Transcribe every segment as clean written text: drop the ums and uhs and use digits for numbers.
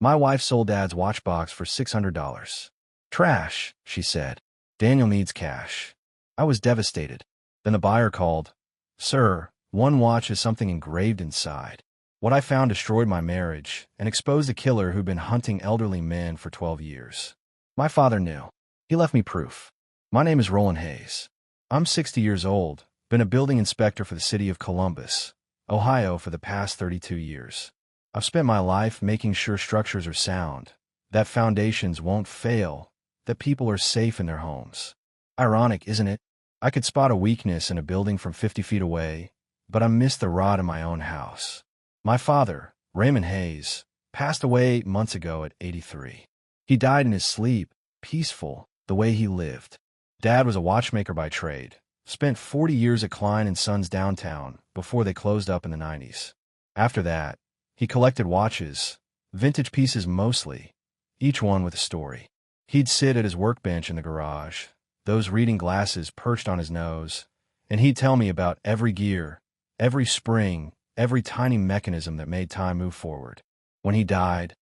My wife sold Dad's watch box for $600. Trash, she said. Daniel needs cash. I was devastated. Then the buyer called. Sir, one watch has something engraved inside. What I found destroyed my marriage and exposed a killer who'd been hunting elderly men for 12 years. My father knew. He left me proof. My name is Roland Hayes. I'm 60 years old, been a building inspector for the city of Columbus, Ohio for the past 32 years. I've spent my life making sure structures are sound, that foundations won't fail, that people are safe in their homes. Ironic, isn't it? I could spot a weakness in a building from 50 feet away, but I missed the rot in my own house. My father, Raymond Hayes, passed away 8 months ago at 83. He died in his sleep, peaceful, the way he lived. Dad was a watchmaker by trade, spent 40 years at Klein & Sons downtown before they closed up in the 90s. After that, he collected watches, vintage pieces mostly, each one with a story. He'd sit at his workbench in the garage, those reading glasses perched on his nose, and he'd tell me about every gear, every spring, every tiny mechanism that made time move forward. When he died,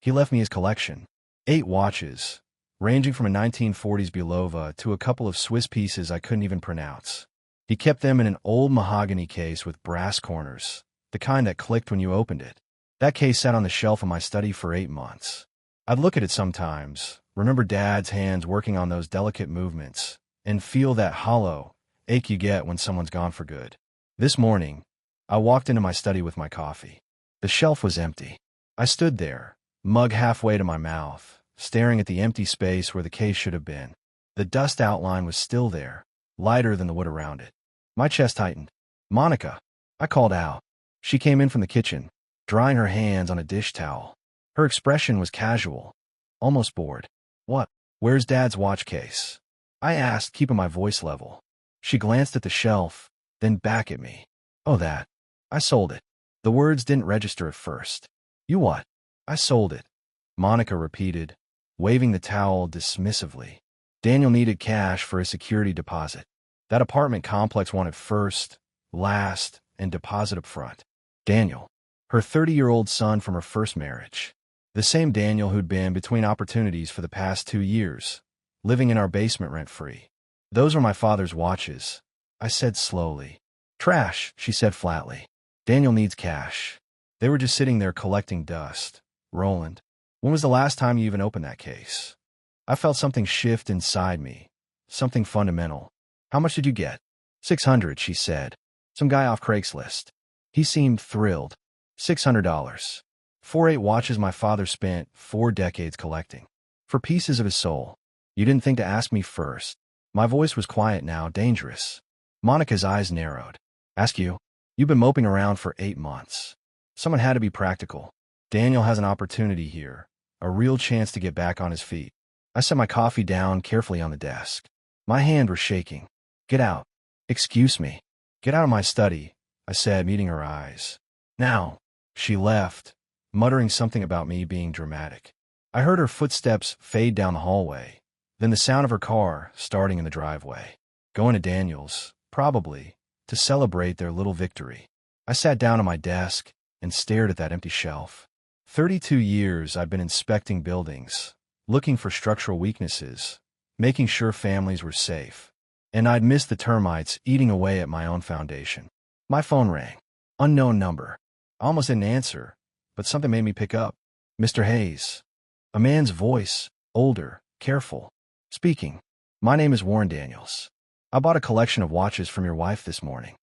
he left me his collection. 8 watches, ranging from a 1940s Bulova to a couple of Swiss pieces I couldn't even pronounce. He kept them in an old mahogany case with brass corners, the kind that clicked when you opened it. That case sat on the shelf in my study for 8 months. I'd look at it sometimes, remember Dad's hands working on those delicate movements, and feel that hollow ache you get when someone's gone for good. This morning, I walked into my study with my coffee. The shelf was empty. I stood there, mug halfway to my mouth, staring at the empty space where the case should have been. The dust outline was still there, lighter than the wood around it. My chest tightened. Monica, I called out. She came in from the kitchen, drying her hands on a dish towel. Her expression was casual, almost bored. What? Where's Dad's watch case? I asked, keeping my voice level. She glanced at the shelf, then back at me. Oh, that. I sold it. The words didn't register at first. You what? I sold it, Monica repeated, waving the towel dismissively. Daniel needed cash for his security deposit. That apartment complex wanted first, last, and deposit up front. Daniel, her 30-year-old son from her first marriage. The same Daniel who'd been between opportunities for the past 2 years, living in our basement rent-free. Those were my father's watches, I said slowly. Trash, she said flatly. Daniel needs cash. They were just sitting there collecting dust. Roland, when was the last time you even opened that case? I felt something shift inside me, something fundamental. How much did you get? $600, she said. Some guy off Craigslist. He seemed thrilled. $600. For 8 watches my father spent 4 decades collecting. For pieces of his soul. You didn't think to ask me first. My voice was quiet now, dangerous. Monica's eyes narrowed. Ask you? You've been moping around for 8 months. Someone had to be practical. Daniel has an opportunity here, a real chance to get back on his feet. I set my coffee down carefully on the desk. My hand was shaking. Get out. Excuse me. Get out of my study, I said, meeting her eyes. Now. She left, muttering something about me being dramatic. I heard her footsteps fade down the hallway, then the sound of her car starting in the driveway. Going to Daniel's, probably, to celebrate their little victory. I sat down at my desk and stared at that empty shelf. 32 years I'd been inspecting buildings, looking for structural weaknesses, making sure families were safe. And I'd missed the termites eating away at my own foundation. My phone rang. Unknown number. I almost didn't answer, but something made me pick up. Mr. Hayes. A man's voice, older, careful. Speaking. My name is Warren Daniels. I bought a collection of watches from your wife this morning.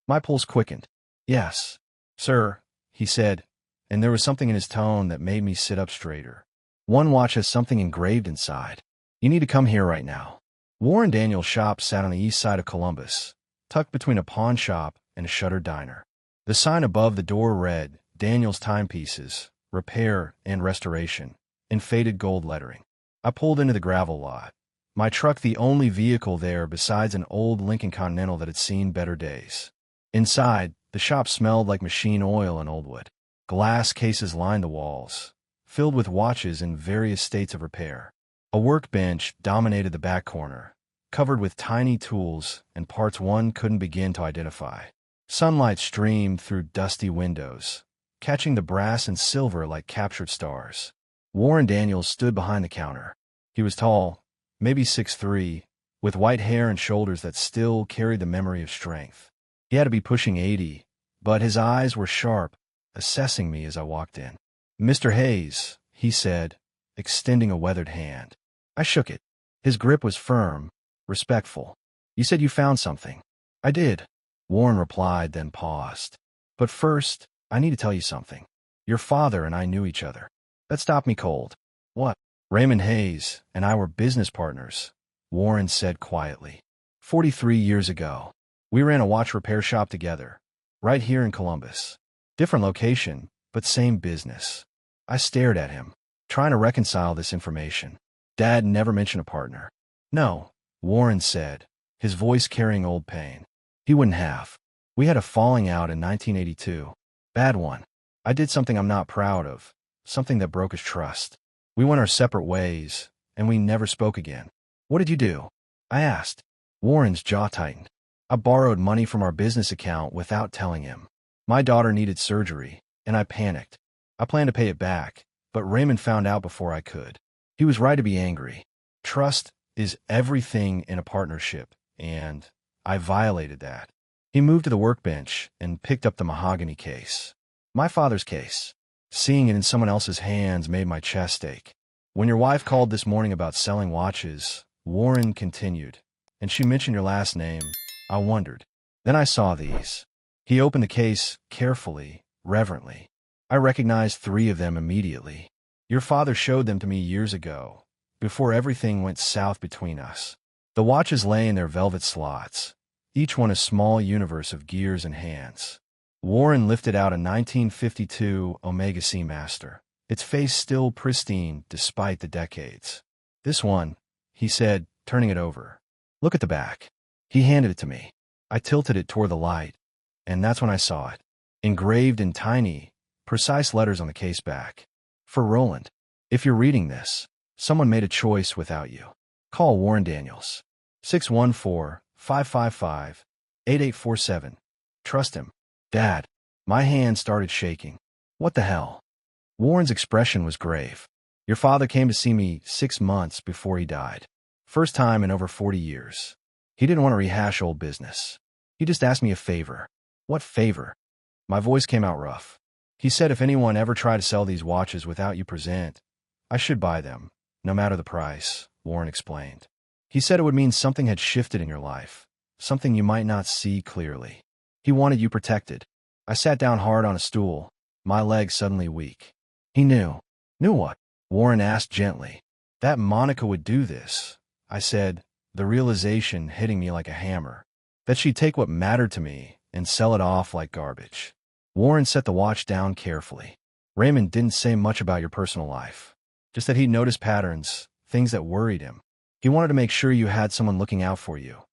My pulse quickened. Yes, sir, he said, and there was something in his tone that made me sit up straighter. One watch has something engraved inside. You need to come here right now. Warren Daniels' shop sat on the east side of Columbus, tucked between a pawn shop and a shuttered diner. The sign above the door read, Daniels Timepieces, Repair and Restoration, in faded gold lettering. I pulled into the gravel lot. My truck the only vehicle there besides an old Lincoln Continental that had seen better days. Inside, the shop smelled like machine oil and old wood. Glass cases lined the walls, filled with watches in various states of repair. A workbench dominated the back corner, covered with tiny tools and parts one couldn't begin to identify. Sunlight streamed through dusty windows, catching the brass and silver like captured stars. Warren Daniels stood behind the counter. He was tall, maybe 6'3", with white hair and shoulders that still carried the memory of strength. He had to be pushing 80, but his eyes were sharp, assessing me as I walked in. "Mr. Hayes," he said, extending a weathered hand. I shook it. His grip was firm, respectful. "You said you found something." "I did," Warren replied, then paused. "But first, I need to tell you something. Your father and I knew each other." That stopped me cold. "What?" "Raymond Hayes and I were business partners," Warren said quietly. 43 years ago. We ran a watch repair shop together, right here in Columbus. Different location, but same business." I stared at him, trying to reconcile this information. Dad never mentioned a partner. "No," Warren said, his voice carrying old pain. "He wouldn't have. We had a falling out in 1982. Bad one. I did something I'm not proud of, something that broke his trust. We went our separate ways, and we never spoke again." "What did you do?" I asked. Warren's jaw tightened. "I borrowed money from our business account without telling him. My daughter needed surgery, and I panicked. I planned to pay it back, but Raymond found out before I could. He was right to be angry. Trust is everything in a partnership, and I violated that." He moved to the workbench and picked up the mahogany case. "My father's case. Seeing it in someone else's hands made my chest ache. When your wife called this morning about selling watches," Warren continued, "and she mentioned your last name, I wondered. Then I saw these." He opened the case carefully, reverently. I recognized 3 of them immediately. "Your father showed them to me years ago, before everything went south between us." The watches lay in their velvet slots, each one a small universe of gears and hands. Warren lifted out a 1952 Omega Seamaster, its face still pristine despite the decades. "This one," he said, turning it over. "Look at the back." He handed it to me. I tilted it toward the light, and that's when I saw it. Engraved in tiny, precise letters on the case back. "For Roland. If you're reading this, someone made a choice without you. Call Warren Daniels. 614-555-8847. Trust him." "Dad." My hand started shaking. "What the hell?" Warren's expression was grave. "Your father came to see me 6 months before he died. First time in over 40 years. He didn't want to rehash old business. He just asked me a favor." "What favor?" My voice came out rough. "He said if anyone ever tried to sell these watches without you present, I should buy them, no matter the price," Warren explained. "He said it would mean something had shifted in your life, something you might not see clearly. He wanted you protected." I sat down hard on a stool, my legs suddenly weak. "He knew." "Knew what?" Warren asked gently. "That Monica would do this," I said, the realization hitting me like a hammer. That she'd take what mattered to me and sell it off like garbage. Warren set the watch down carefully. "Raymond didn't say much about your personal life. Just that he'd noticed patterns, things that worried him. He wanted to make sure you had someone looking out for you,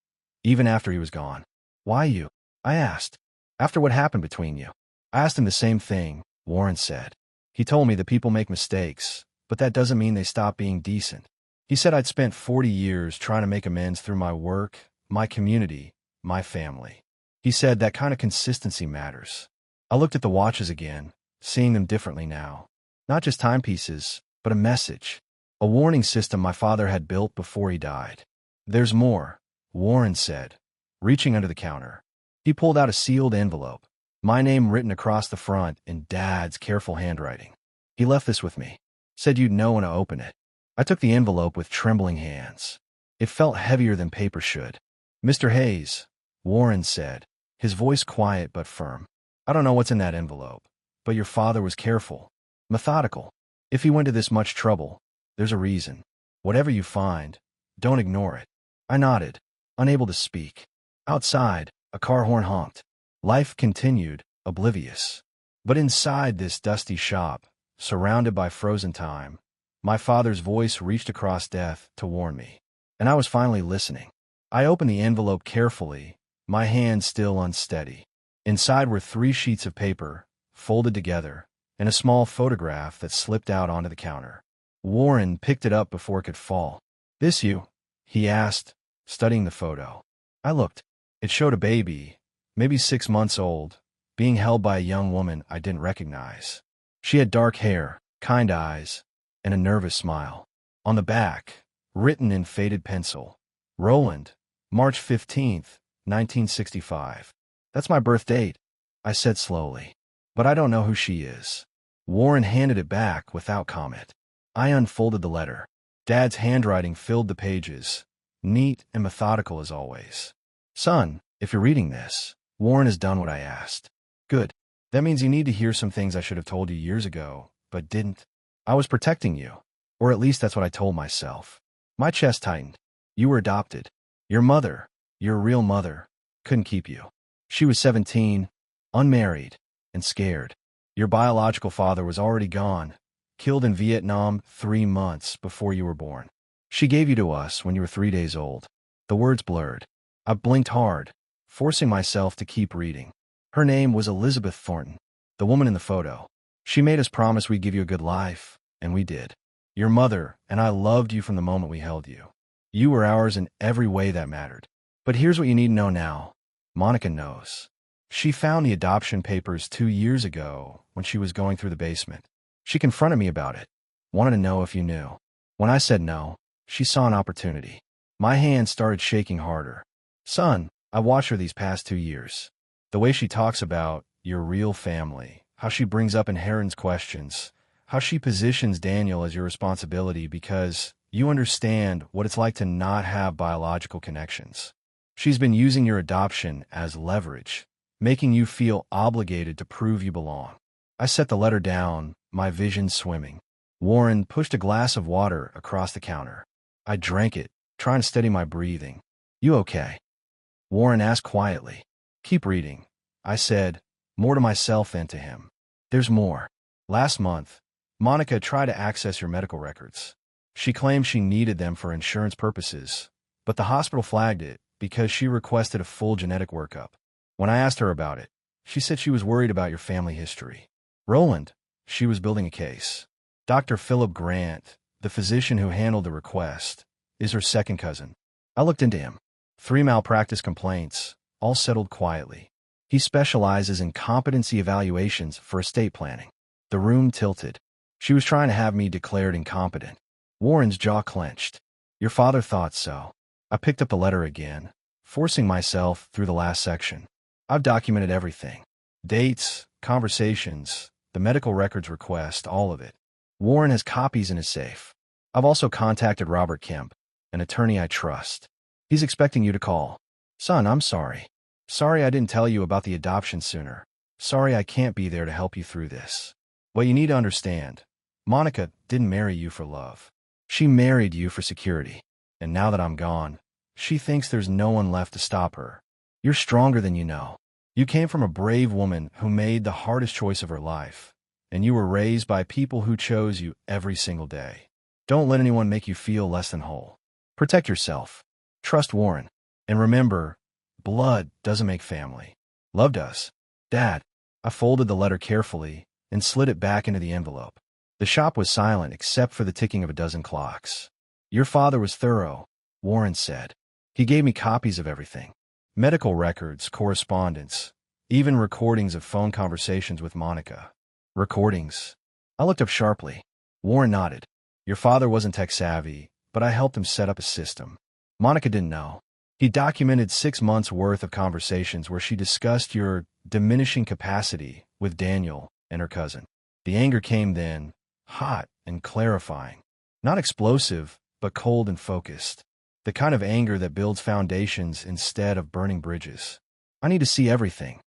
even after he was gone." "Why you?" I asked. "After what happened between you." I asked him the same thing, Warren said. "He told me that people make mistakes, but that doesn't mean they stop being decent. He said I'd spent 40 years trying to make amends through my work, my community, my family. He said that kind of consistency matters." I looked at the watches again, seeing them differently now. Not just timepieces, but a message. A warning system my father had built before he died. "There's more," Warren said, reaching under the counter. He pulled out a sealed envelope, my name written across the front in Dad's careful handwriting. "He left this with me. Said you'd know when to open it." I took the envelope with trembling hands. It felt heavier than paper should. "Mr. Hayes," Warren said, his voice quiet but firm. "I don't know what's in that envelope, but your father was careful, methodical. If he went to this much trouble, there's a reason. Whatever you find, don't ignore it." I nodded, unable to speak. Outside, a car horn honked. Life continued, oblivious. But inside this dusty shop, surrounded by frozen time, my father's voice reached across death to warn me. And I was finally listening. I opened the envelope carefully, my hand still unsteady. Inside were 3 sheets of paper, folded together, and a small photograph that slipped out onto the counter. Warren picked it up before it could fall. "This you?" he asked, studying the photo. I looked. It showed a baby, maybe 6 months old, being held by a young woman I didn't recognize. She had dark hair, kind eyes, and a nervous smile. On the back, written in faded pencil, Roland, March 15th, 1965. That's my birth date, I said slowly. But I don't know who she is. Warren handed it back without comment. I unfolded the letter. Dad's handwriting filled the pages, neat and methodical as always. Son, if you're reading this, Warren has done what I asked. Good. That means you need to hear some things I should have told you years ago, but didn't. I was protecting you. Or at least that's what I told myself. My chest tightened. You were adopted. Your mother, your real mother, couldn't keep you. She was 17, unmarried, and scared. Your biological father was already gone, killed in Vietnam 3 months before you were born. She gave you to us when you were 3 days old. The words blurred. I blinked hard, forcing myself to keep reading. Her name was Elizabeth Thornton, the woman in the photo. She made us promise we'd give you a good life, and we did. Your mother and I loved you from the moment we held you. You were ours in every way that mattered. But here's what you need to know now. Monica knows. She found the adoption papers 2 years ago when she was going through the basement. She confronted me about it, wanted to know if you knew. When I said no, she saw an opportunity. My hand started shaking harder. Son, I watched her these past 2 years. The way she talks about your real family, how she brings up inheritance questions, how she positions Daniel as your responsibility because you understand what it's like to not have biological connections. She's been using your adoption as leverage, making you feel obligated to prove you belong. I set the letter down, my vision swimming. Warren pushed a glass of water across the counter. I drank it, trying to steady my breathing. You okay? Warren asked quietly. Keep reading, I said, more to myself than to him. There's more. Last month, Monica tried to access your medical records. She claimed she needed them for insurance purposes, but the hospital flagged it because she requested a full genetic workup. When I asked her about it, she said she was worried about your family history. Roland, she was building a case. Dr. Philip Grant, the physician who handled the request, is her second cousin. I looked into him. 3 malpractice complaints, all settled quietly. He specializes in competency evaluations for estate planning. The room tilted. She was trying to have me declared incompetent. Warren's jaw clenched. Your father thought so. I picked up the letter again, forcing myself through the last section. I've documented everything. Dates, conversations, the medical records request, all of it. Warren has copies in his safe. I've also contacted Robert Kemp, an attorney I trust. He's expecting you to call. Son, I'm sorry. Sorry I didn't tell you about the adoption sooner. Sorry I can't be there to help you through this. What you need to understand, Monica didn't marry you for love. She married you for security. And now that I'm gone, she thinks there's no one left to stop her. You're stronger than you know. You came from a brave woman who made the hardest choice of her life, and you were raised by people who chose you every single day. Don't let anyone make you feel less than whole. Protect yourself. Trust Warren. And remember, blood doesn't make family. Love does. Dad. I folded the letter carefully and slid it back into the envelope. The shop was silent except for the ticking of a dozen clocks. Your father was thorough, Warren said. He gave me copies of everything. Medical records, correspondence, even recordings of phone conversations with Monica. Recordings. I looked up sharply. Warren nodded. Your father wasn't tech-savvy, but I helped him set up a system. Monica didn't know. He documented 6 months' worth of conversations where she discussed your diminishing capacity with Daniel and her cousin. The anger came then, hot and clarifying. Not explosive, but cold and focused. The kind of anger that builds foundations instead of burning bridges. I need to see everything,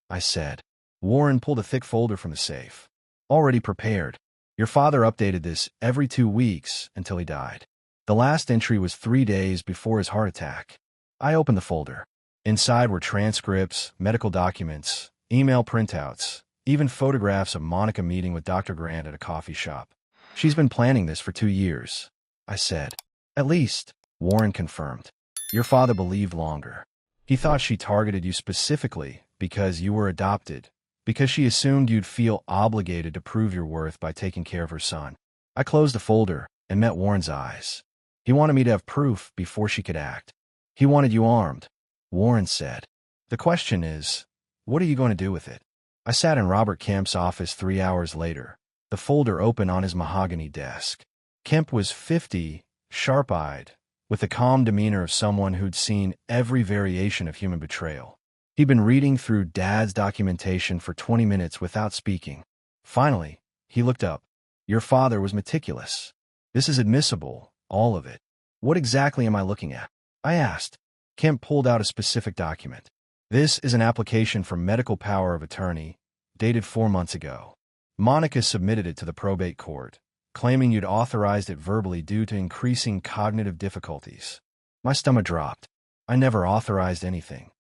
I said. Warren pulled a thick folder from the safe. Already prepared. Your father updated this every 2 weeks until he died. The last entry was 3 days before his heart attack. I opened the folder. Inside were transcripts, medical documents, email printouts, even photographs of Monica meeting with Dr. Grant at a coffee shop. She's been planning this for 2 years, I said. At least, Warren confirmed. Your father believed longer. He thought she targeted you specifically because you were adopted, because she assumed you'd feel obligated to prove your worth by taking care of her son. I closed the folder and met Warren's eyes. He wanted me to have proof before she could act. He wanted you armed, Warren said. The question is, what are you going to do with it? I sat in Robert Kemp's office 3 hours later, the folder open on his mahogany desk. Kemp was 50, sharp-eyed, with the calm demeanor of someone who'd seen every variation of human betrayal. He'd been reading through Dad's documentation for 20 minutes without speaking. Finally, he looked up. "Your father was meticulous. This is admissible, all of it." "What exactly am I looking at?" I asked. Kemp pulled out a specific document. "This is an application for medical power of attorney, dated 4 months ago. Monica submitted it to the probate court, claiming you'd authorized it verbally due to increasing cognitive difficulties." My stomach dropped. "I never authorized anything."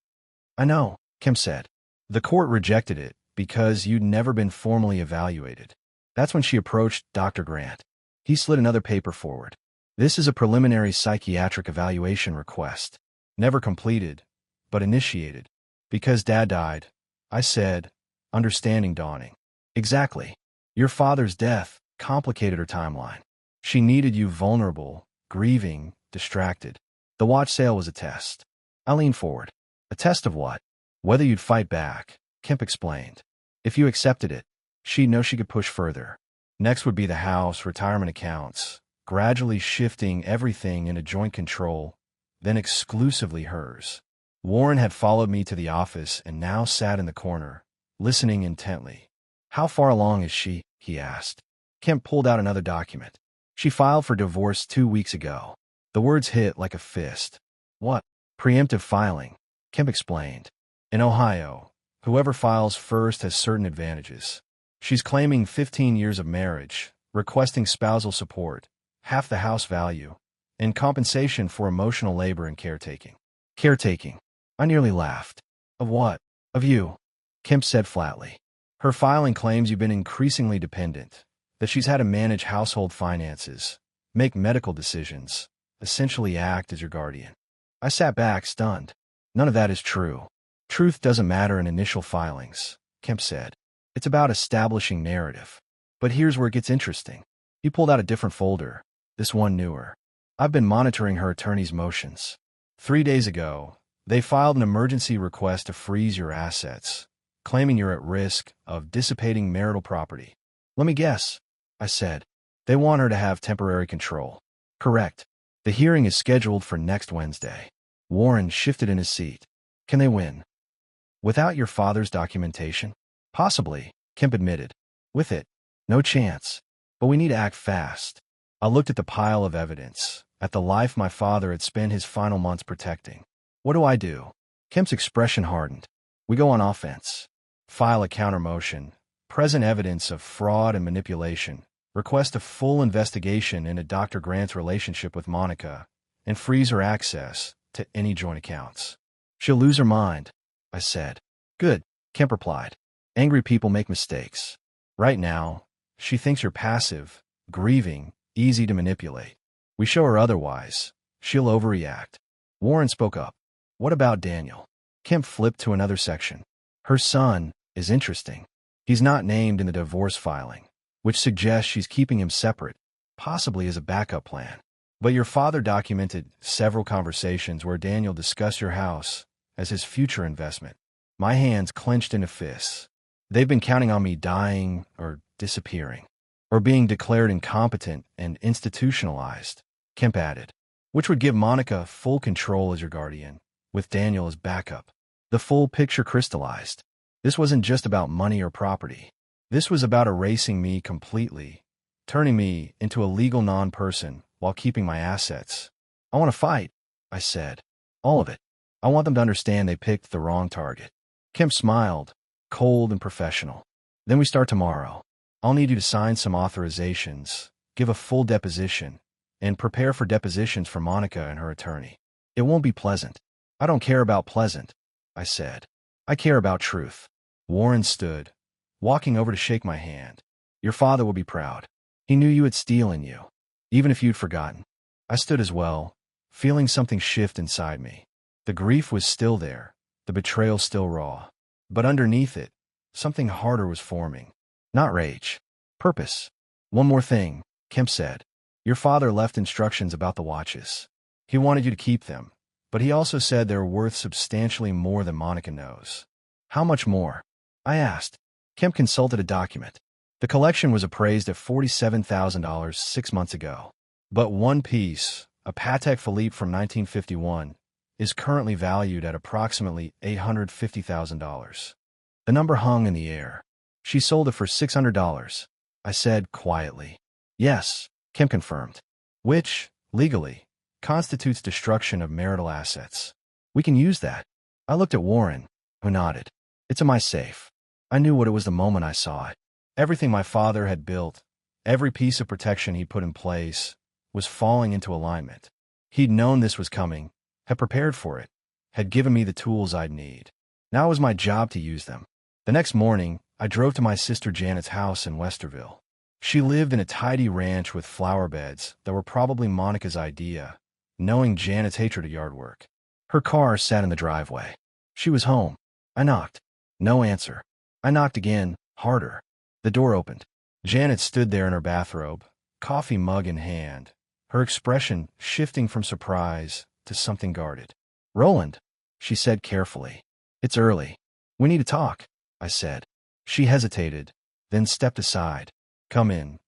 "I know," Kemp said. "The court rejected it because you'd never been formally evaluated." That's when she approached Dr. Grant. He slid another paper forward. "This is a preliminary psychiatric evaluation request. Never completed, but initiated. Because Dad died," I said, understanding dawning. "Exactly. Your father's death complicated her timeline. She needed you vulnerable, grieving, distracted. The watch sale was a test." I leaned forward. "A test of what?" "Whether you'd fight back," Kemp explained. "If you accepted it, she'd know she could push further. Next would be the house, retirement accounts, gradually shifting everything into joint control, then exclusively hers." Warren had followed me to the office and now sat in the corner, listening intently. "How far along is she?" he asked. Kemp pulled out another document. "She filed for divorce 2 weeks ago." The words hit like a fist. "What?" "Preemptive filing," Kemp explained. "In Ohio, whoever files first has certain advantages. She's claiming 15 years of marriage, requesting spousal support, half the house value, and compensation for emotional labor and caretaking." "Caretaking?" I nearly laughed. "Of what?" "Of you," Kemp said flatly. "Her filing claims you've been increasingly dependent, that she's had to manage household finances, make medical decisions, essentially act as your guardian." I sat back, stunned. "None of that is true. Truth doesn't matter in initial filings," Kemp said. "It's about establishing narrative. But here's where it gets interesting." He pulled out a different folder, this one newer. "I've been monitoring her attorney's motions. 3 days ago, they filed an emergency request to freeze your assets, claiming you're at risk of dissipating marital property." "Let me guess," I said. "They want her to have temporary control." "Correct. The hearing is scheduled for next Wednesday." Warren shifted in his seat. "Can they win?" "Without your father's documentation?" "Possibly," Kemp admitted. "With it, no chance. But we need to act fast." I looked at the pile of evidence, at the life my father had spent his final months protecting. "What do I do?" Kemp's expression hardened. "We go on offense. File a counter-motion, present evidence of fraud and manipulation, request a full investigation into Dr. Grant's relationship with Monica, and freeze her access to any joint accounts." "She'll lose her mind," I said. "Good," Kemp replied. "Angry people make mistakes. Right now, she thinks you're passive, grieving, easy to manipulate. We show her otherwise, she'll overreact." Warren spoke up. "What about Daniel?" Kemp flipped to another section. "Her son is interesting. He's not named in the divorce filing, which suggests she's keeping him separate, possibly as a backup plan. But your father documented several conversations where Daniel discussed your house as his future investment." My hands clenched into fists. "They've been counting on me dying or disappearing, or being declared incompetent and institutionalized," Kemp added, "which would give Monica full control as your guardian, with Daniel as backup." The full picture crystallized. This wasn't just about money or property. This was about erasing me completely, turning me into a legal non-person while keeping my assets. "I want to fight," I said. "All of it. I want them to understand they picked the wrong target." Kemp smiled, cold and professional. "Then we start tomorrow. I'll need you to sign some authorizations, give a full deposition, and prepare for depositions for Monica and her attorney. It won't be pleasant." "I don't care about pleasant," I said. "I care about truth." Warren stood, walking over to shake my hand. "Your father will be proud. He knew you had steel in you, even if you'd forgotten." I stood as well, feeling something shift inside me. The grief was still there, the betrayal still raw. But underneath it, something harder was forming. Not rage. Purpose. "One more thing," Kemp said. "Your father left instructions about the watches. He wanted you to keep them, but he also said they're worth substantially more than Monica knows." "How much more?" I asked. Kemp consulted a document. The collection was appraised at $47,000 6 months ago. But one piece, a Patek Philippe from 1951, is currently valued at approximately $850,000. The number hung in the air. She sold it for $600, I said quietly. Yes, Kemp confirmed. Which, legally, constitutes destruction of marital assets. We can use that. I looked at Warren, who nodded. It's in my safe. I knew what it was the moment I saw it. Everything my father had built, every piece of protection he put in place, was falling into alignment. He'd known this was coming, had prepared for it, had given me the tools I'd need. Now it was my job to use them. The next morning, I drove to my sister Janet's house in Westerville. She lived in a tidy ranch with flower beds that were probably Monica's idea, knowing Janet's hatred of yard work. Her car sat in the driveway. She was home. I knocked. No answer. I knocked again, harder. The door opened. Janet stood there in her bathrobe, coffee mug in hand, her expression shifting from surprise to something guarded. "Roland," she said carefully. "It's early. We need to talk," I said. She hesitated, then stepped aside. "Come in."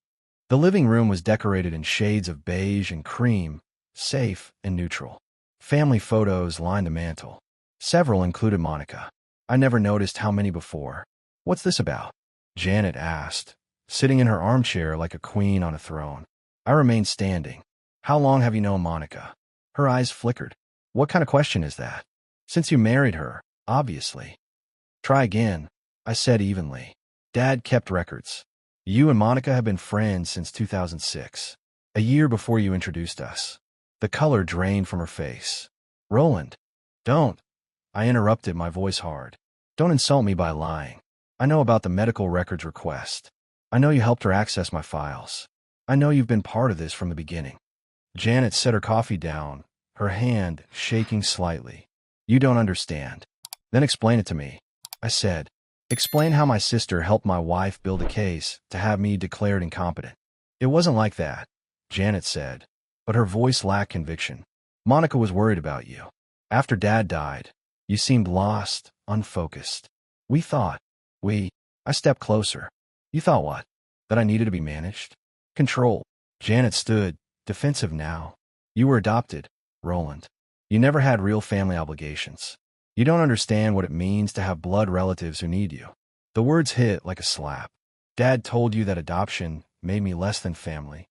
The living room was decorated in shades of beige and cream, safe and neutral. Family photos lined the mantel. Several included Monica. I never noticed how many before. "What's this about?" Janet asked, sitting in her armchair like a queen on a throne. I remained standing. "How long have you known Monica?" Her eyes flickered. "What kind of question is that?" "Since you married her, obviously." "Try again," I said evenly. "Dad kept records. You and Monica have been friends since 2006, a year before you introduced us." The color drained from her face. "Roland, don't," I interrupted, my voice hard. "Don't insult me by lying. I know about the medical records request. I know you helped her access my files. I know you've been part of this from the beginning." Janet set her coffee down, her hand shaking slightly. "You don't understand." "Then explain it to me," I said. "Explain how my sister helped my wife build a case to have me declared incompetent." "It wasn't like that," Janet said, but her voice lacked conviction. "Monica was worried about you. After Dad died, you seemed lost, unfocused. We thought, I stepped closer. You thought what? That I needed to be managed? Controlled." Janet stood, defensive now. "You were adopted, Roland. You never had real family obligations. You don't understand what it means to have blood relatives who need you." The words hit like a slap. "Dad told you that adoption made me less than family."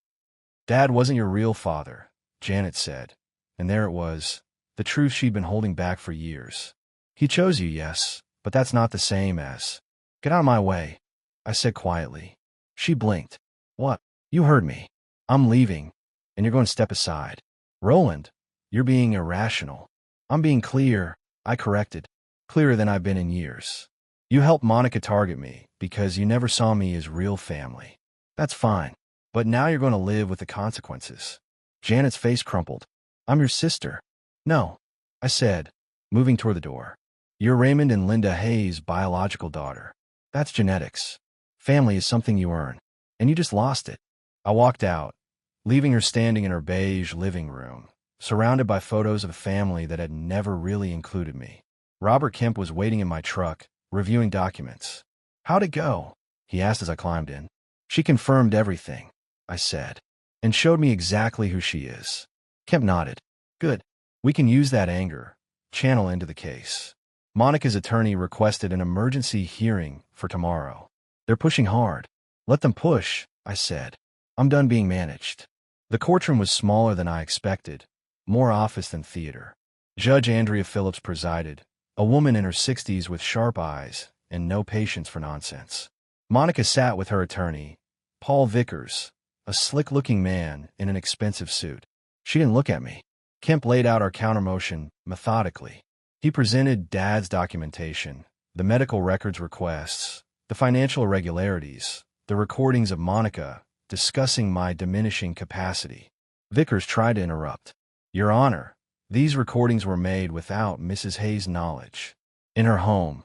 "Dad wasn't your real father," Janet said, and there it was, the truth she'd been holding back for years. "He chose you, yes, but that's not the same as—" "Get out of my way," I said quietly. She blinked. "What?" "You heard me. I'm leaving, and you're going to step aside." "Roland, you're being irrational." "I'm being clear," I corrected. "Clearer than I've been in years. You helped Monica target me because you never saw me as real family. That's fine, but now you're going to live with the consequences." Janet's face crumpled. "I'm your sister." "No," I said, moving toward the door. "You're Raymond and Linda Hayes' biological daughter. That's genetics. Family is something you earn, and you just lost it." I walked out, leaving her standing in her beige living room, surrounded by photos of a family that had never really included me. Robert Kemp was waiting in my truck, reviewing documents. "How'd it go?" he asked as I climbed in. "She confirmed everything," I said, "and showed me exactly who she is." Kemp nodded. "Good. We can use that anger, channel into the case." Monica's attorney requested an emergency hearing for tomorrow. "They're pushing hard." "Let them push," I said. "I'm done being managed." The courtroom was smaller than I expected, more office than theater. Judge Andrea Phillips presided, a woman in her 60s with sharp eyes and no patience for nonsense. Monica sat with her attorney, Paul Vickers, a slick-looking man in an expensive suit. She didn't look at me. Kemp laid out our countermotion methodically. He presented Dad's documentation, the medical records requests, the financial irregularities, the recordings of Monica discussing my diminishing capacity. Vickers tried to interrupt. "Your Honor, these recordings were made without Mrs. Hayes' knowledge." "In her home,"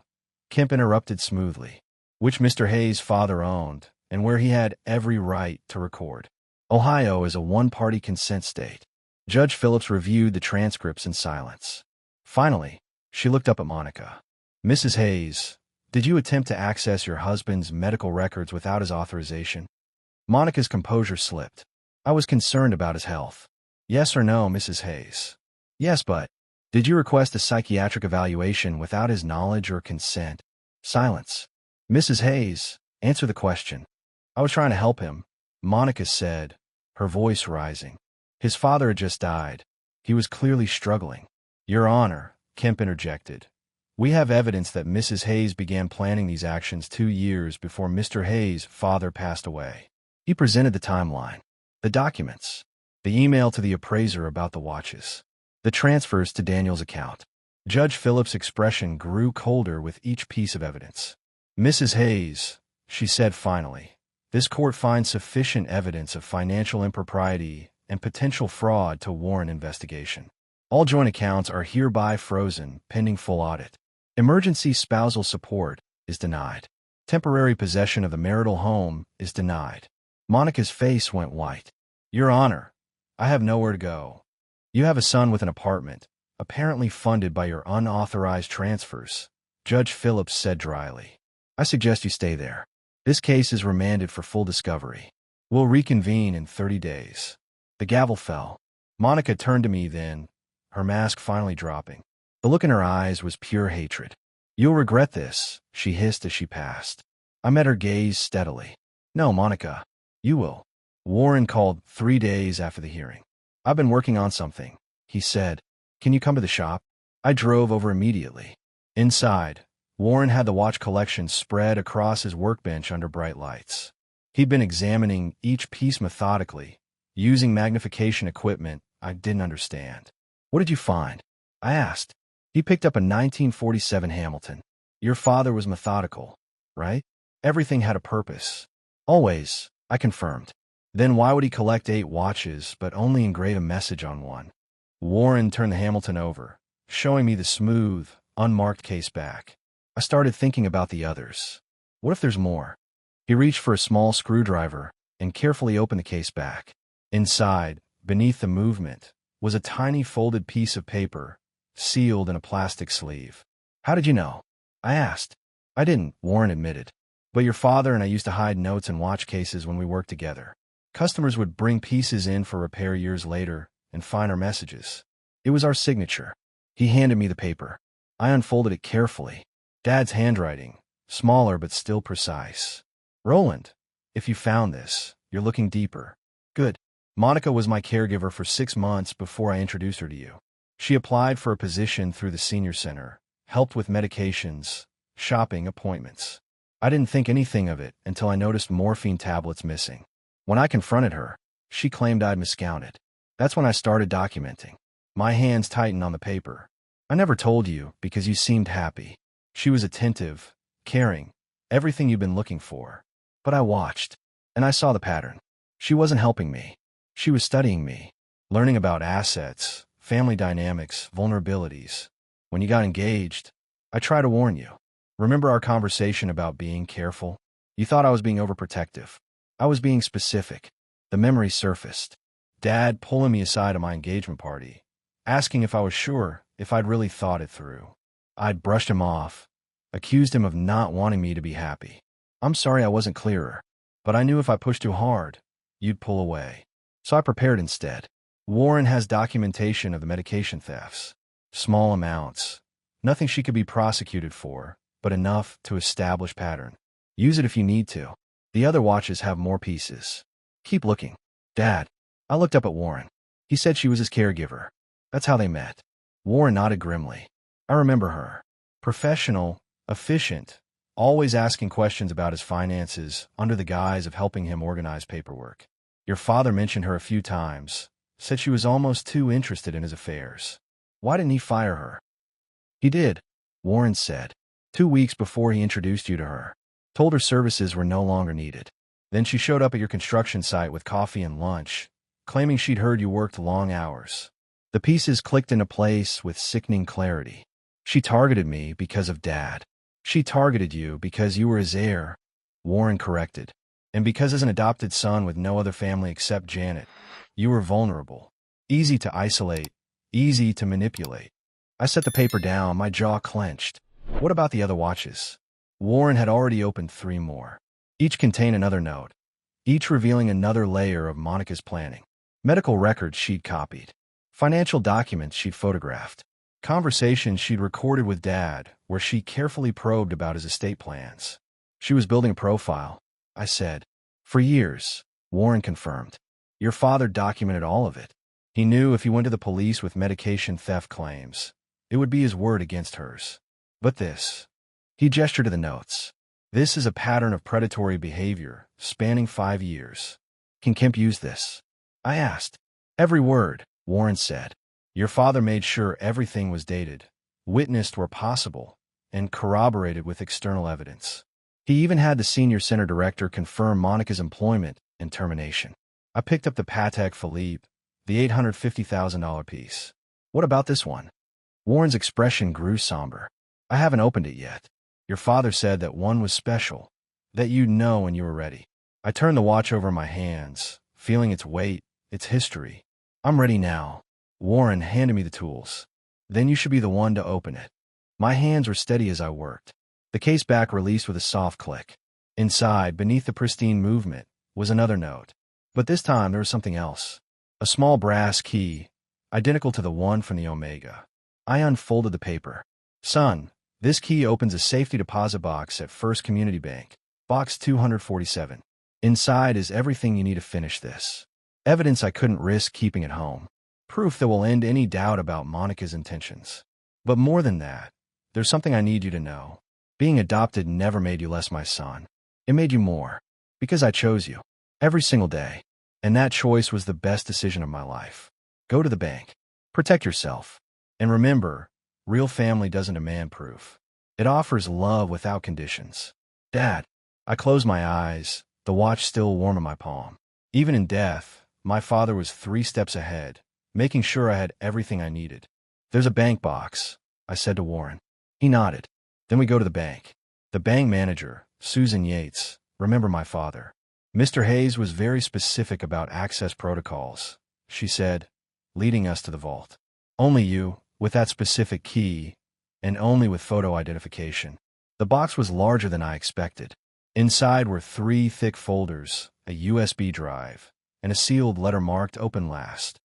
Kemp interrupted smoothly, "which Mr. Hayes' father owned and where he had every right to record. Ohio is a one-party consent state." Judge Phillips reviewed the transcripts in silence. Finally, she looked up at Monica. "Mrs. Hayes, Did you attempt to access your husband's medical records without his authorization? Monica's composure slipped. I was concerned about his health. Yes or no, Mrs. Hayes? Yes, but did you request a psychiatric evaluation without his knowledge or consent? Silence. Mrs. Hayes, answer the question. I was trying to help him, Monica said, her voice rising. His father had just died. He was clearly struggling. Your Honor, Kemp interjected. We have evidence that Mrs. Hayes began planning these actions 2 years before Mr. Hayes' father passed away. He presented the timeline, the documents, the email to the appraiser about the watches, the transfers to Daniel's account. Judge Phillips' expression grew colder with each piece of evidence. Mrs. Hayes, she said finally, this court finds sufficient evidence of financial impropriety and potential fraud to warrant investigation. All joint accounts are hereby frozen pending full audit. Emergency spousal support is denied. Temporary possession of the marital home is denied. Monica's face went white. Your Honor, I have nowhere to go. You have a son with an apartment, apparently funded by your unauthorized transfers, Judge Phillips said dryly. I suggest you stay there. This case is remanded for full discovery. We'll reconvene in 30 days. The gavel fell. Monica turned to me then, her mask finally dropping. The look in her eyes was pure hatred. You'll regret this, she hissed as she passed. I met her gaze steadily. No, Monica. You will. Warren called 3 days after the hearing. I've been working on something, he said. Can you come to the shop? I drove over immediately. Inside, Warren had the watch collection spread across his workbench under bright lights. He'd been examining each piece methodically, using magnification equipment I didn't understand. What did you find? I asked. He picked up a 1947 Hamilton. Your father was methodical, right? Everything had a purpose. Always, I confirmed. Then why would he collect 8 watches but only engrave a message on one? Warren turned the Hamilton over, showing me the smooth, unmarked case back. I started thinking about the others. What if there's more? He reached for a small screwdriver and carefully opened the case back. Inside, beneath the movement, was a tiny folded piece of paper, sealed in a plastic sleeve. How did you know? I asked. I didn't, Warren admitted. But your father and I used to hide notes in watch cases when we worked together. Customers would bring pieces in for repair years later and find our messages. It was our signature. He handed me the paper. I unfolded it carefully. Dad's handwriting, smaller but still precise. Roland, if you found this, you're looking deeper. Good. Monica was my caregiver for 6 months before I introduced her to you. She applied for a position through the senior center, helped with medications, shopping appointments. I didn't think anything of it until I noticed morphine tablets missing. When I confronted her, she claimed I'd miscounted. That's when I started documenting. My hands tightened on the paper. I never told you because you seemed happy. She was attentive, caring, everything you've been looking for. But I watched, and I saw the pattern. She wasn't helping me. She was studying me, learning about assets, family dynamics, vulnerabilities. When you got engaged, I tried to warn you. Remember our conversation about being careful? You thought I was being overprotective. I was being specific. The memory surfaced. Dad pulling me aside at my engagement party, asking if I was sure if I'd really thought it through. I'd brushed him off, accused him of not wanting me to be happy. I'm sorry I wasn't clearer, but I knew if I pushed too hard, you'd pull away. So I prepared instead. Warren has documentation of the medication thefts. Small amounts. Nothing she could be prosecuted for, but enough to establish pattern. Use it if you need to. The other watches have more pieces. Keep looking. Dad. I looked up at Warren. He said she was his caregiver. That's how they met. Warren nodded grimly. I remember her. Professional, efficient, always asking questions about his finances under the guise of helping him organize paperwork. Your father mentioned her a few times, said she was almost too interested in his affairs. Why didn't he fire her? He did, Warren said. 2 weeks before he introduced you to her. Told her services were no longer needed. Then she showed up at your construction site with coffee and lunch, claiming she'd heard you worked long hours. The pieces clicked into place with sickening clarity. She targeted me because of Dad. She targeted you because you were his heir, Warren corrected. And because as an adopted son with no other family except Janet, you were vulnerable. Easy to isolate, easy to manipulate. I set the paper down, my jaw clenched. What about the other watches? Warren had already opened 3 more. Each contained another note, each revealing another layer of Monica's planning. Medical records she'd copied, financial documents she'd photographed, conversations she'd recorded with Dad where she carefully probed about his estate plans. She was building a profile, I said. For years, Warren confirmed. Your father documented all of it. He knew if he went to the police with medication theft claims, it would be his word against hers. But this. He gestured to the notes. This is a pattern of predatory behavior, spanning 5 years. Can Kemp use this? I asked. Every word, Warren said. Your father made sure everything was dated, witnessed where possible, and corroborated with external evidence. He even had the senior center director confirm Monica's employment and termination. I picked up the Patek Philippe, the $850,000 piece. What about this one? Warren's expression grew somber. I haven't opened it yet. Your father said that one was special, that you'd know when you were ready. I turned the watch over my hands, feeling its weight, its history. I'm ready now. Warren handed me the tools. Then you should be the one to open it. My hands were steady as I worked. The case back released with a soft click. Inside, beneath the pristine movement, was another note. But this time there was something else. A small brass key, identical to the one from the Omega. I unfolded the paper. Son, this key opens a safety deposit box at First Community Bank, box 247. Inside is everything you need to finish this. Evidence I couldn't risk keeping at home. Proof that will end any doubt about Monica's intentions. But more than that, there's something I need you to know. Being adopted never made you less my son. It made you more. Because I chose you. Every single day. And that choice was the best decision of my life. Go to the bank. Protect yourself. And remember, real family doesn't demand proof. It offers love without conditions. Dad. I closed my eyes, the watch still warm in my palm. Even in death, my father was 3 steps ahead, making sure I had everything I needed. There's a bank box, I said to Warren. He nodded. Then we go to the bank. The bank manager, Susan Yates, remember my father. Mr. Hayes was very specific about access protocols, she said, leading us to the vault. Only you, with that specific key, and only with photo identification. The box was larger than I expected. Inside were 3 thick folders, a USB drive, and a sealed letter marked Open Last.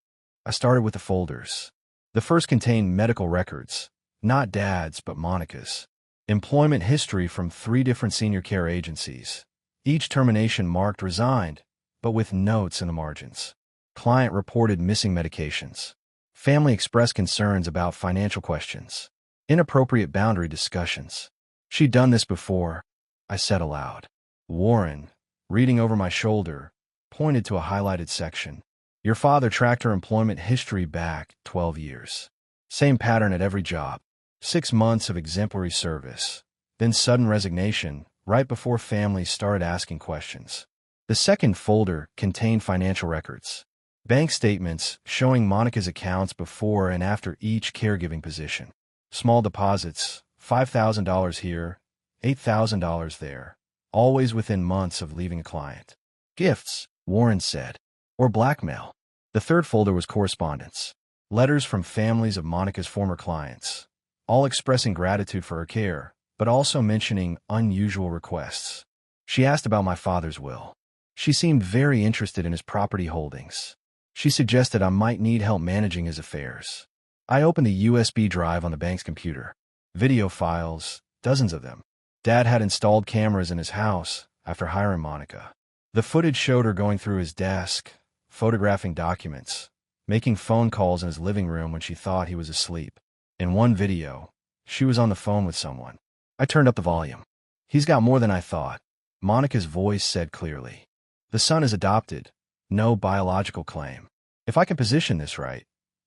I started with the folders. The first contained medical records, not Dad's but Monica's. Employment history from 3 different senior care agencies. Each termination marked resigned, but with notes in the margins. Client reported missing medications. Family expressed concerns about financial questions. Inappropriate boundary discussions. She'd done this before, I said aloud. Warren, reading over my shoulder, pointed to a highlighted section. Your father tracked her employment history back 12 years. Same pattern at every job. 6 months of exemplary service. Then sudden resignation, right before families started asking questions. The second folder contained financial records. Bank statements showing Monica's accounts before and after each caregiving position. Small deposits, $5,000 here, $8,000 there, always within months of leaving a client. Gifts, Warren said, or blackmail. The third folder was correspondence. Letters from families of Monica's former clients, all expressing gratitude for her care, but also mentioning unusual requests. She asked about my father's will. She seemed very interested in his property holdings. She suggested I might need help managing his affairs. I opened the USB drive on the bank's computer. Video files, dozens of them. Dad had installed cameras in his house after hiring Monica. The footage showed her going through his desk, photographing documents, making phone calls in his living room when she thought he was asleep. In one video, she was on the phone with someone. I turned up the volume. He's got more than I thought, Monica's voice said clearly. The son is adopted, no biological claim. If I can position this right,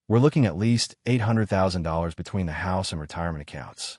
we're looking at least $800,000 between the house and retirement accounts.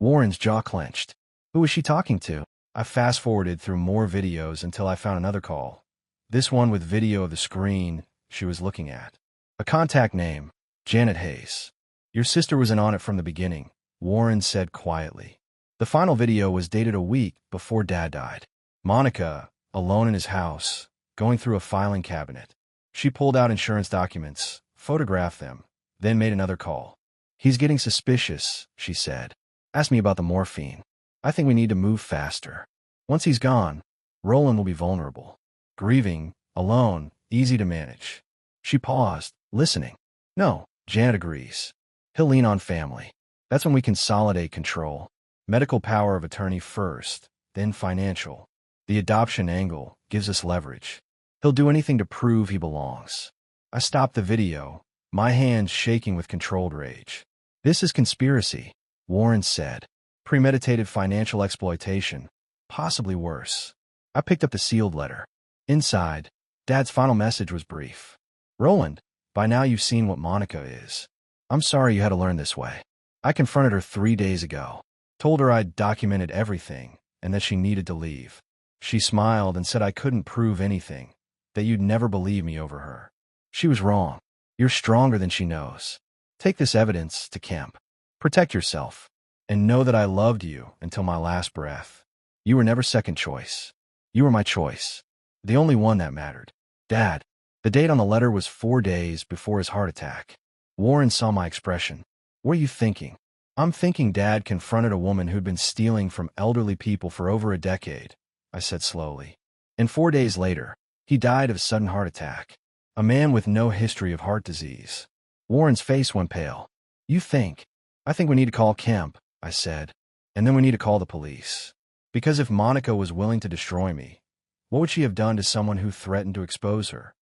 Warren's jaw clenched. Who was she talking to? I fast-forwarded through more videos until I found another call. This one with video of the screen she was looking at. A contact name, Janet Hayes. Your sister was in on it from the beginning, Warren said quietly. The final video was dated a week before Dad died. Monica, alone in his house, going through a filing cabinet. She pulled out insurance documents, photographed them, then made another call. He's getting suspicious, she said. Asked me about the morphine. I think we need to move faster. Once he's gone, Roland will be vulnerable. Grieving, alone, easy to manage. She paused, listening. No, Janet agrees. He'll lean on family. That's when we consolidate control. Medical power of attorney first, then financial. The adoption angle gives us leverage. He'll do anything to prove he belongs. I stopped the video, my hands shaking with controlled rage. This is conspiracy, Warren said. Premeditated financial exploitation. Possibly worse. I picked up the sealed letter. Inside, Dad's final message was brief. Roland, by now you've seen what Monica is. I'm sorry you had to learn this way. I confronted her 3 days ago. Told her I'd documented everything and that she needed to leave. She smiled and said I couldn't prove anything, that you'd never believe me over her. She was wrong. You're stronger than she knows. Take this evidence to Kemp. Protect yourself. And know that I loved you until my last breath. You were never second choice. You were my choice. The only one that mattered. Dad. The date on the letter was 4 days before his heart attack. Warren saw my expression. What are you thinking? I'm thinking Dad confronted a woman who'd been stealing from elderly people for over a decade, I said slowly. And 4 days later, he died of a sudden heart attack. A man with no history of heart disease. Warren's face went pale. You think? I think we need to call Kemp, I said. And then we need to call the police. Because if Monica was willing to destroy me, what would she have done to someone who threatened to expose her?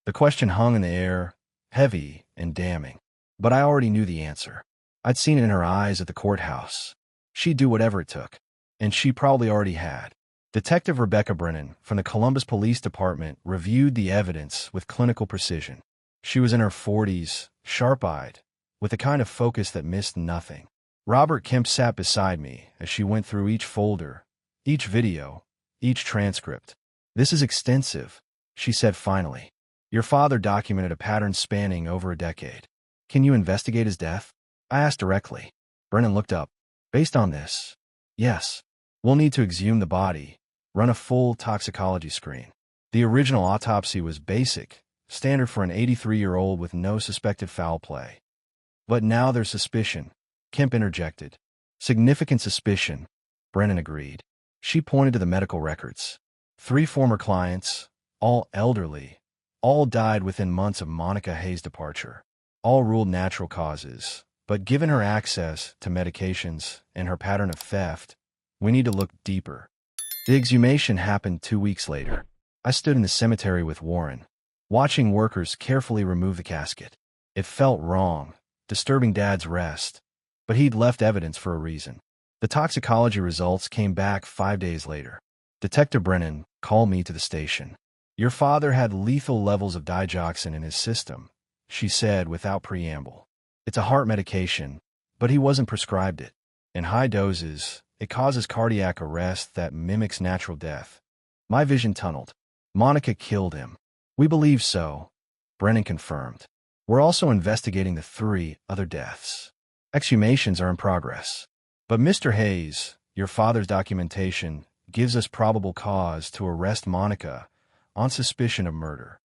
The question hung in the air, heavy and damning. But I already knew the answer. I'd seen it in her eyes at the courthouse. She'd do whatever it took. And she probably already had. Detective Rebecca Brennan from the Columbus Police Department reviewed the evidence with clinical precision. She was in her 40s, sharp-eyed, with a kind of focus that missed nothing. Robert Kemp sat beside me as she went through each folder, each video, each transcript. This is extensive, she said finally. Your father documented a pattern spanning over a decade. Can you investigate his death? I asked directly. Brennan looked up. Based on this, yes. We'll need to exhume the body, run a full toxicology screen. The original autopsy was basic, standard for an 83-year-old with no suspected foul play. But now there's suspicion, Kemp interjected. Significant suspicion, Brennan agreed. She pointed to the medical records. 3 former clients, all elderly, all died within months of Monica Hayes' departure. All ruled natural causes, but given her access to medications and her pattern of theft, we need to look deeper. The exhumation happened 2 weeks later. I stood in the cemetery with Warren, watching workers carefully remove the casket. It felt wrong, disturbing Dad's rest, but he'd left evidence for a reason. The toxicology results came back 5 days later. Detective Brennan called me to the station. Your father had lethal levels of digoxin in his system, she said without preamble. It's a heart medication, but he wasn't prescribed it. In high doses, it causes cardiac arrest that mimics natural death. My vision tunneled. Monica killed him. We believe so, Brennan confirmed. We're also investigating the 3 other deaths. Exhumations are in progress. But Mr. Hayes, your father's documentation, gives us probable cause to arrest Monica on suspicion of murder.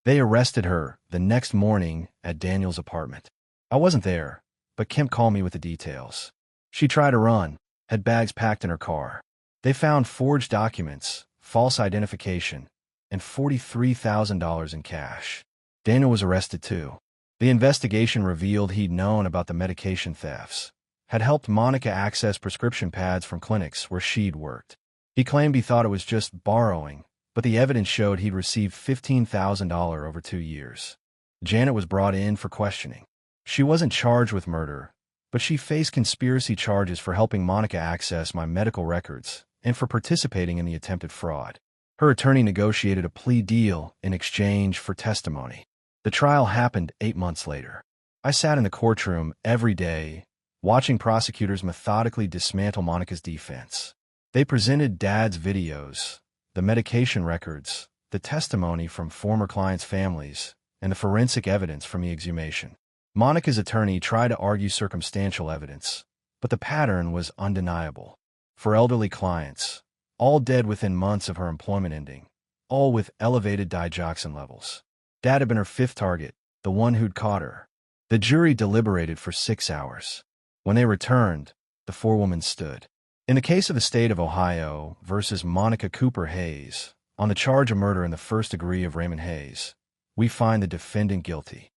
They arrested her the next morning at Daniel's apartment. I wasn't there, but Kemp called me with the details. She tried to run, had bags packed in her car. They found forged documents, false identification, and $43,000 in cash. Daniel was arrested too. The investigation revealed he'd known about the medication thefts, had helped Monica access prescription pads from clinics where she'd worked. He claimed he thought it was just borrowing, but the evidence showed he'd received $15,000 over 2 years. Janet was brought in for questioning. She wasn't charged with murder, but she faced conspiracy charges for helping Monica access my medical records and for participating in the attempted fraud. Her attorney negotiated a plea deal in exchange for testimony. The trial happened 8 months later. I sat in the courtroom every day, watching prosecutors methodically dismantle Monica's defense. They presented Dad's videos, the medication records, the testimony from former clients' families, and the forensic evidence from the exhumation. Monica's attorney tried to argue circumstantial evidence, but the pattern was undeniable. For elderly clients, all dead within months of her employment ending, all with elevated digoxin levels. Dad had been her 5th target, the one who'd caught her. The jury deliberated for 6 hours. When they returned, the forewoman stood. In the case of the state of Ohio versus Monica Cooper Hayes, on the charge of murder in the first degree of Raymond Hayes, we find the defendant guilty.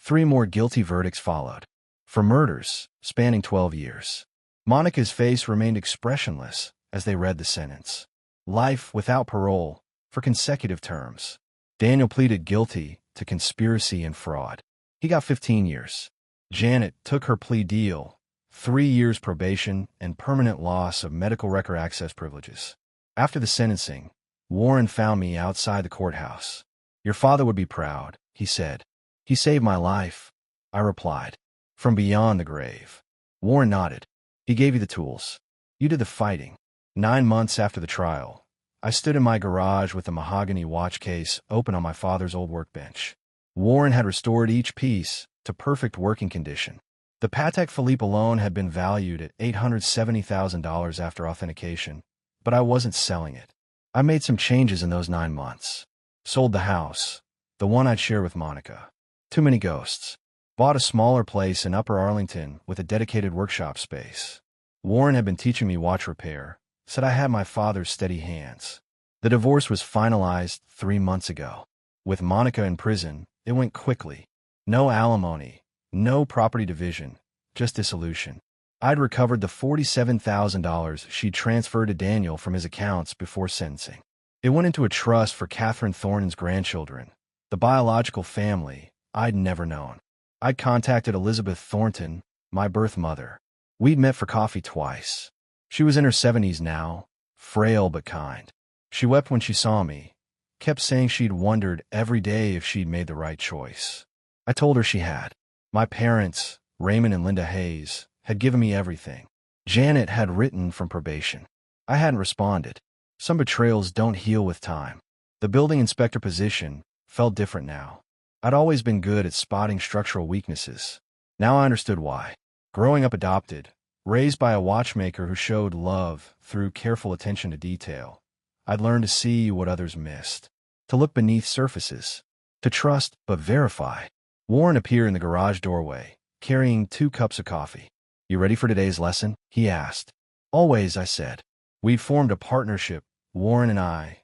3 more guilty verdicts followed, for murders spanning 12 years. Monica's face remained expressionless as they read the sentence. Life without parole for consecutive terms. Daniel pleaded guilty to conspiracy and fraud. He got 15 years. Janet took her plea deal, 3 years probation and permanent loss of medical record access privileges. After the sentencing, Warren found me outside the courthouse. "Your father would be proud," he said. "He saved my life," I replied. "From beyond the grave." Warren nodded. "He gave you the tools. You did the fighting." 9 months after the trial, I stood in my garage with a mahogany watch case open on my father's old workbench. Warren had restored each piece to perfect working condition. The Patek Philippe alone had been valued at $870,000 after authentication, but I wasn't selling it. I made some changes in those 9 months. Sold the house, the one I'd share with Monica. Too many ghosts. Bought a smaller place in Upper Arlington with a dedicated workshop space. Warren had been teaching me watch repair, said I had my father's steady hands. The divorce was finalized 3 months ago. With Monica in prison, it went quickly. No alimony, no property division, just dissolution. I'd recovered the $47,000 she'd transferred to Daniel from his accounts before sentencing. It went into a trust for Catherine Thornton's grandchildren, the biological family I'd never known. I'd contacted Elizabeth Thornton, my birth mother. We'd met for coffee twice. She was in her 70s now, frail but kind. She wept when she saw me, kept saying she'd wondered every day if she'd made the right choice. I told her she had. My parents, Raymond and Linda Hayes, had given me everything. Janet had written from probation. I hadn't responded. Some betrayals don't heal with time. The building inspector position felt different now. I'd always been good at spotting structural weaknesses. Now I understood why. Growing up adopted, raised by a watchmaker who showed love through careful attention to detail, I'd learned to see what others missed, to look beneath surfaces, to trust but verify. Warren appeared in the garage doorway, carrying 2 cups of coffee. "You ready for today's lesson?" he asked. "Always," I said. We'd formed a partnership, Warren and I,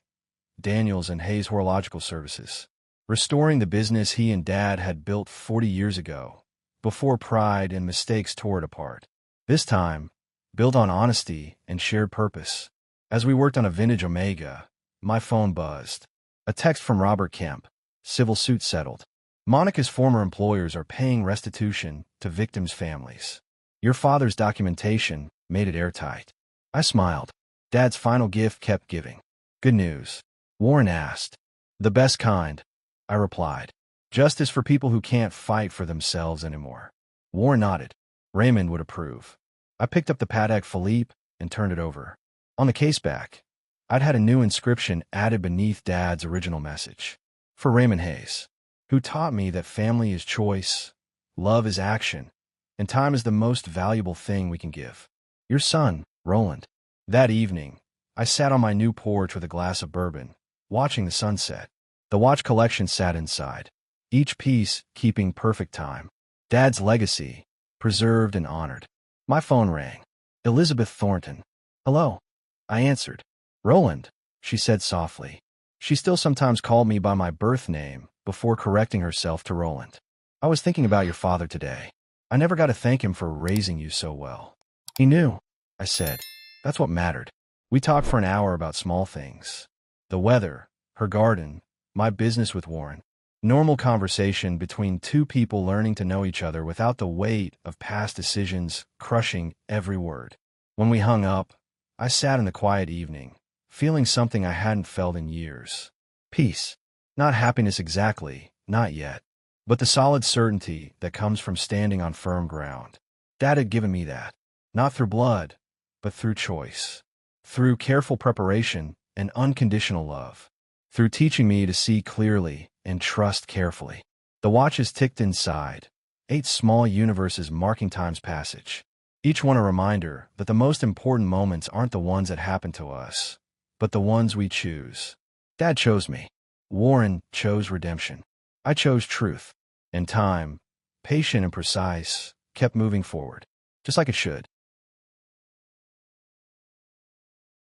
Daniels and Hayes Horological Services, restoring the business he and Dad had built 40 years ago, before pride and mistakes tore it apart. This time, built on honesty and shared purpose. As we worked on a vintage Omega, my phone buzzed. A text from Robert Kemp. Civil suit settled. Monica's former employers are paying restitution to victims' families. Your father's documentation made it airtight. I smiled. Dad's final gift kept giving. "Good news?" Warren asked. "The best kind," I replied. "Justice for people who can't fight for themselves anymore." Warren nodded. Raymond would approve. I picked up the Patek Philippe and turned it over. On the caseback, I'd had a new inscription added beneath Dad's original message. For Raymond Hayes, who taught me that family is choice, love is action, and time is the most valuable thing we can give. Your son, Roland. That evening, I sat on my new porch with a glass of bourbon, watching the sunset. The watch collection sat inside, each piece keeping perfect time. Dad's legacy, preserved and honored. My phone rang. Elizabeth Thornton. "Hello." I answered. "Roland," she said softly. She still sometimes called me by my birth name before correcting herself to Roland. "I was thinking about your father today. I never got to thank him for raising you so well." "He knew," I said. "That's what mattered." We talked for an hour about small things. The weather, her garden, my business with Warren. Normal conversation between 2 people learning to know each other without the weight of past decisions crushing every word. When we hung up, I sat in the quiet evening, feeling something I hadn't felt in years. Peace. Not happiness exactly, not yet, but the solid certainty that comes from standing on firm ground. Dad had given me that, not through blood, but through choice, through careful preparation and unconditional love, through teaching me to see clearly and trust carefully. The watches ticked inside, 8 small universes marking time's passage, each one a reminder that the most important moments aren't the ones that happen to us, but the ones we choose. Dad chose me. Warren chose redemption. I chose truth. And time, patient and precise, kept moving forward, just like it should.